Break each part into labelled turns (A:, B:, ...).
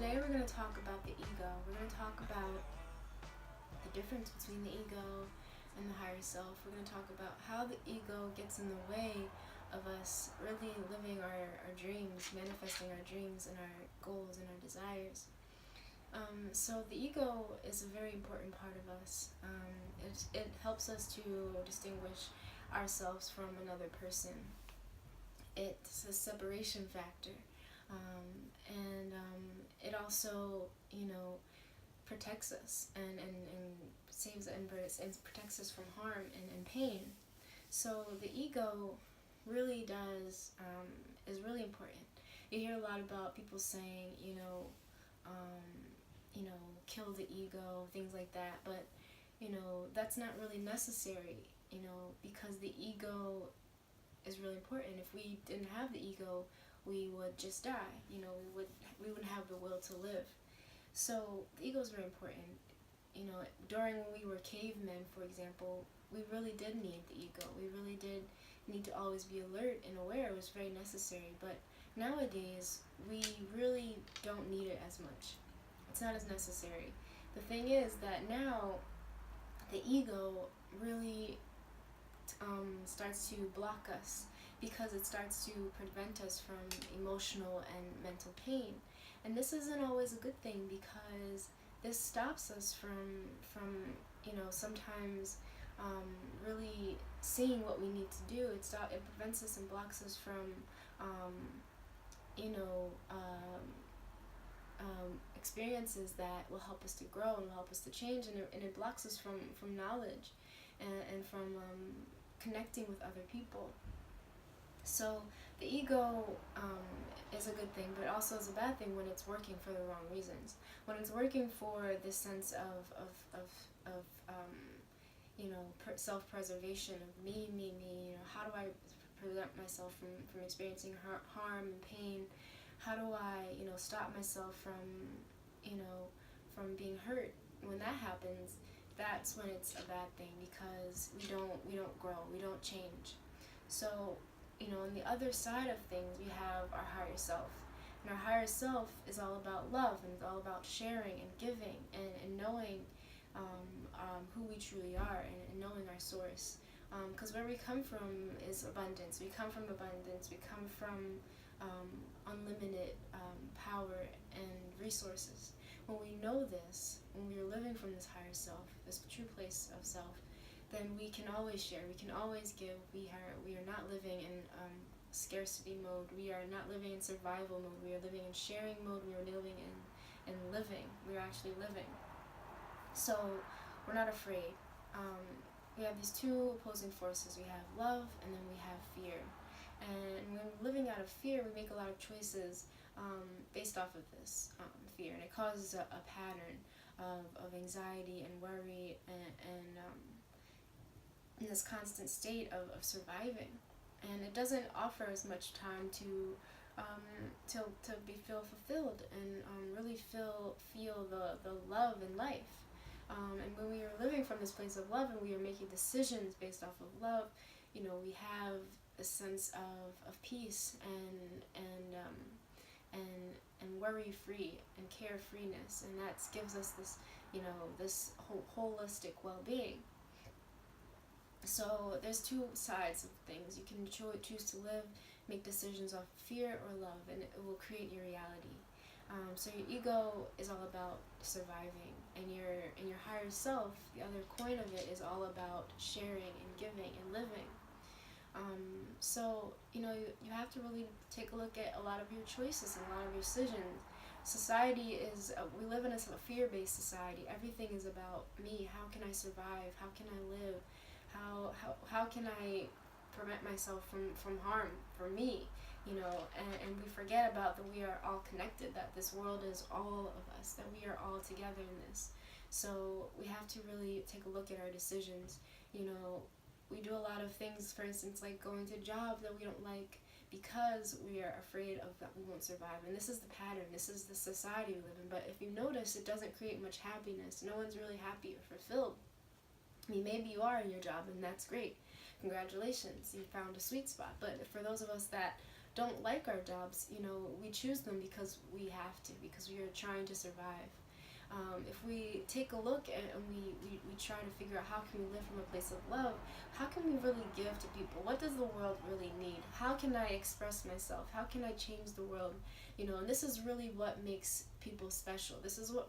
A: today we're going to talk about the ego. We're going to talk about the difference between the ego and the higher self. We're going to talk about how the ego gets in the way of us really living our dreams, manifesting our dreams and our goals and our desires. So the ego is a very important part of us. It helps us to distinguish ourselves from another person. It's a separation factor. And it also, protects us and saves and protects us from harm and pain. So the ego really is really important. You hear a lot about people saying, kill the ego, things like that, but that's not really necessary, because the ego is really important. If we didn't have the ego, we would just die. We wouldn't have the will to live. So the ego is very important. During when we were cavemen, for example, we really did need the ego. We really did need to always be alert and aware. It was very necessary. But nowadays, we really don't need it as much. It's not as necessary. The thing is that now the ego really starts to block us, because it starts to prevent us from emotional and mental pain. And this isn't always a good thing, because this stops us from sometimes really seeing what we need to do. It prevents us and blocks us from you know experiences that will help us to grow and will help us to change, and it blocks us from knowledge and from connecting with other people. So the ego is a good thing, but also is a bad thing when it's working for the wrong reasons. When it's working for this sense of self-preservation, of me, how do I prevent myself from experiencing harm and pain? How do I, stop myself from being hurt? When that happens, that's when it's a bad thing, because we don't grow, we don't change. So, on the other side of things, we have our higher self. And our higher self is all about love, and it's all about sharing and giving and knowing who we truly are, and knowing our source. Because where we come from is abundance. We come from abundance. We come from unlimited power and resources. When we know this, when we are living from this higher self, this true place of self, then we can always share, we can always give. We are not living in scarcity mode. We are not living in survival mode. We are living in sharing mode. We are living in living. We are actually living. So we're not afraid. We have these two opposing forces. We have love, and then we have fear. And when we're living out of fear, we make a lot of choices based off of this fear, and it causes a pattern of anxiety and worry and in this constant state of surviving. And it doesn't offer as much time to feel fulfilled and really feel the love in life. And when we are living from this place of love, and we are making decisions based off of love, we have a sense of peace and worry free and carefreeness, and that gives us this this holistic well-being. So there's two sides of things. You can choose to live, make decisions off fear or love, and it will create your reality. So your ego is all about surviving, and your higher self, the other coin of it, is all about sharing and giving and living. So you have to really take a look at a lot of your choices and a lot of your decisions. Society is we live in a fear-based society. Everything is about me. How can I survive? How can I live? How can I prevent myself from harm for me? And we forget about that we are all connected, that this world is all of us, that we are all together in this. So we have to really take a look at our decisions. We do a lot of things, for instance, like going to jobs that we don't like, because we are afraid of that we won't survive. And this is the pattern, this is the society we live in. But if you notice, it doesn't create much happiness. No one's really happy or fulfilled. I mean, maybe you are in your job, and that's great. Congratulations, you found a sweet spot. But for those of us that don't like our jobs, we choose them because we have to, because we are trying to survive. If we take a look and we try to figure out how can we live from a place of love, how can we really give to people? What does the world really need? How can I express myself? How can I change the world? And this is really what makes people special. This is what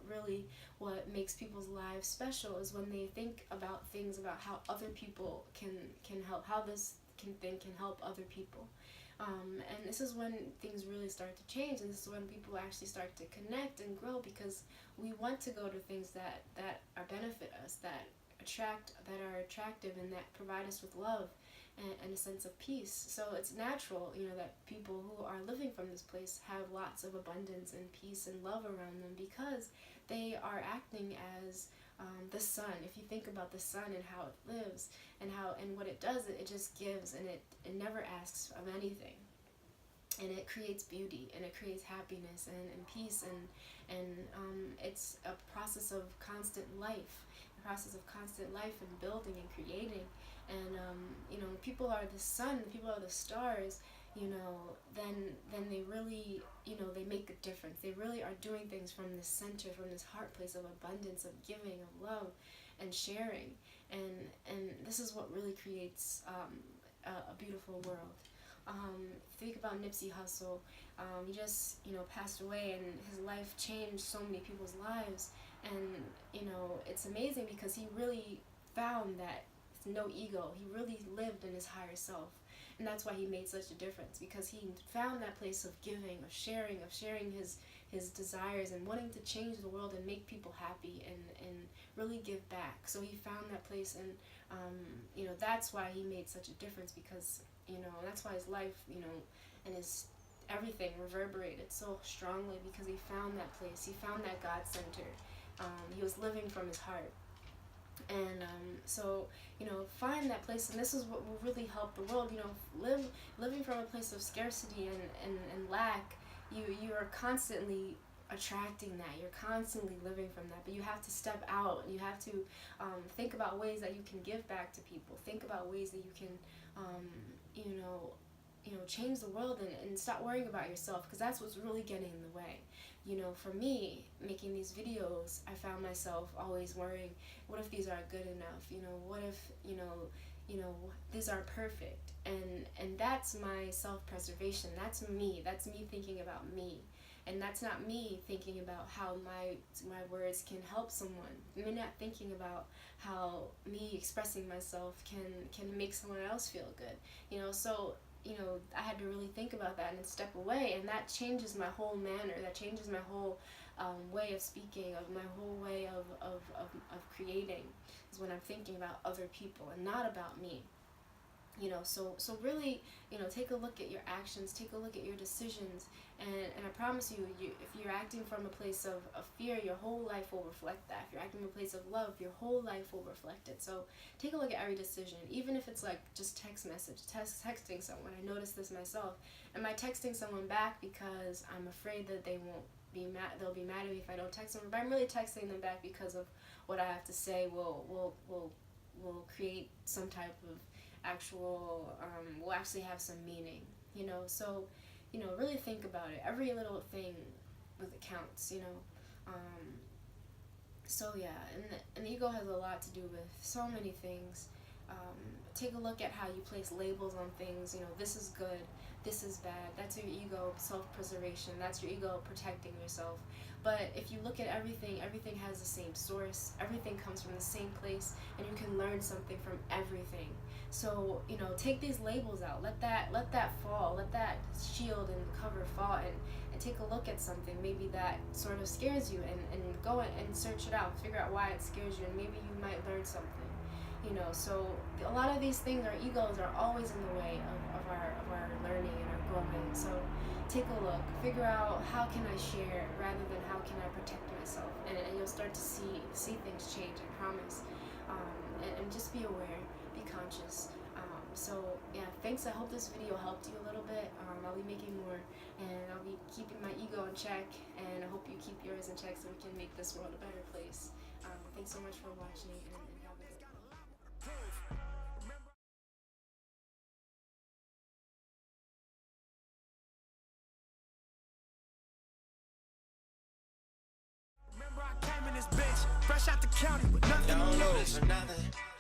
A: makes people's lives special, is when they think about things about how other people can help, how this thing can help other people. And this is when things really start to change, and this is when people actually start to connect and grow, because we want to go to things that are benefit us, that are attractive, and that provide us with love and a sense of peace. So it's natural, that people who are living from this place have lots of abundance and peace and love around them, because they are acting as the sun. If you think about the sun and how it lives and what it does, it just gives, and it never asks of anything. And it creates beauty, and it creates happiness and peace, and it's a process of constant life, and building and creating. And people are the sun, people are the stars, then they really, they make a difference. They really are doing things from this center, from this heart place of abundance, of giving, of love, and sharing. And this is what really creates a beautiful world. Think about Nipsey Hussle. He just, passed away, and his life changed so many people's lives. And, it's amazing because he really found that no ego. He really lived in his higher self. And that's why he made such a difference, because he found that place of giving, of sharing his desires, and wanting to change the world and make people happy, and really give back. So he found that place, and that's why he made such a difference, because that's why his life, and his everything reverberated so strongly, because he found that place. He found that God center. He was living from his heart. And so find that place, and this is what will really help the world. Living from a place of scarcity and lack, you are constantly attracting that. You're constantly living from that, but you have to step out, and you have to think about ways that you can give back to people. Think about ways that you can change the world, and stop worrying about yourself, because that's what's really getting in the way. For me, making these videos, I found myself always worrying, what if these aren't good enough? What if, these aren't perfect? And that's my self-preservation. That's me thinking about me. And that's not me thinking about how my words can help someone. I'm not thinking about how me expressing myself can make someone else feel good. So I had to really think about that and step away, and that changes my whole manner. That changes my whole way of speaking, of my whole way of creating, is when I'm thinking about other people and not about me. So really, take a look at your actions, take a look at your decisions, and I promise you, if you're acting from a place of fear, your whole life will reflect that. If you're acting from a place of love, your whole life will reflect it. So take a look at every decision, even if it's like just texting someone. I noticed this myself. Am I texting someone back because I'm afraid that they'll be mad at me if I don't text them? But I'm really texting them back because of what I have to say will create some type of will actually have some meaning, so really think about it. Every little thing counts. So yeah, and the ego has a lot to do with so many things. Take a look at how you place labels on things. This is good, this is bad. That's your ego self-preservation. That's your ego protecting yourself. But if you look at everything has the same source. Everything comes from the same place, and you can learn something from everything. So take these labels out. Let that fall. Let that shield and cover fall, and take a look at something maybe that sort of scares you, and go and search it out. Figure out why it scares you, and maybe you might learn something. So a lot of these things, our egos are always in the way of our learning and our growing. So take a look, figure out how can I share rather than how can I protect myself, and you'll start to see things change, I promise. And just be aware, be conscious. So yeah, thanks. I hope this video helped you a little bit. I'll be making more, and I'll be keeping my ego in check, and I hope you keep yours in check so we can make this world a better place. Thanks so much for watching, and have a good one.
B: Fresh out the county with nothing to
C: Don't do
B: lose.
C: this for nothing.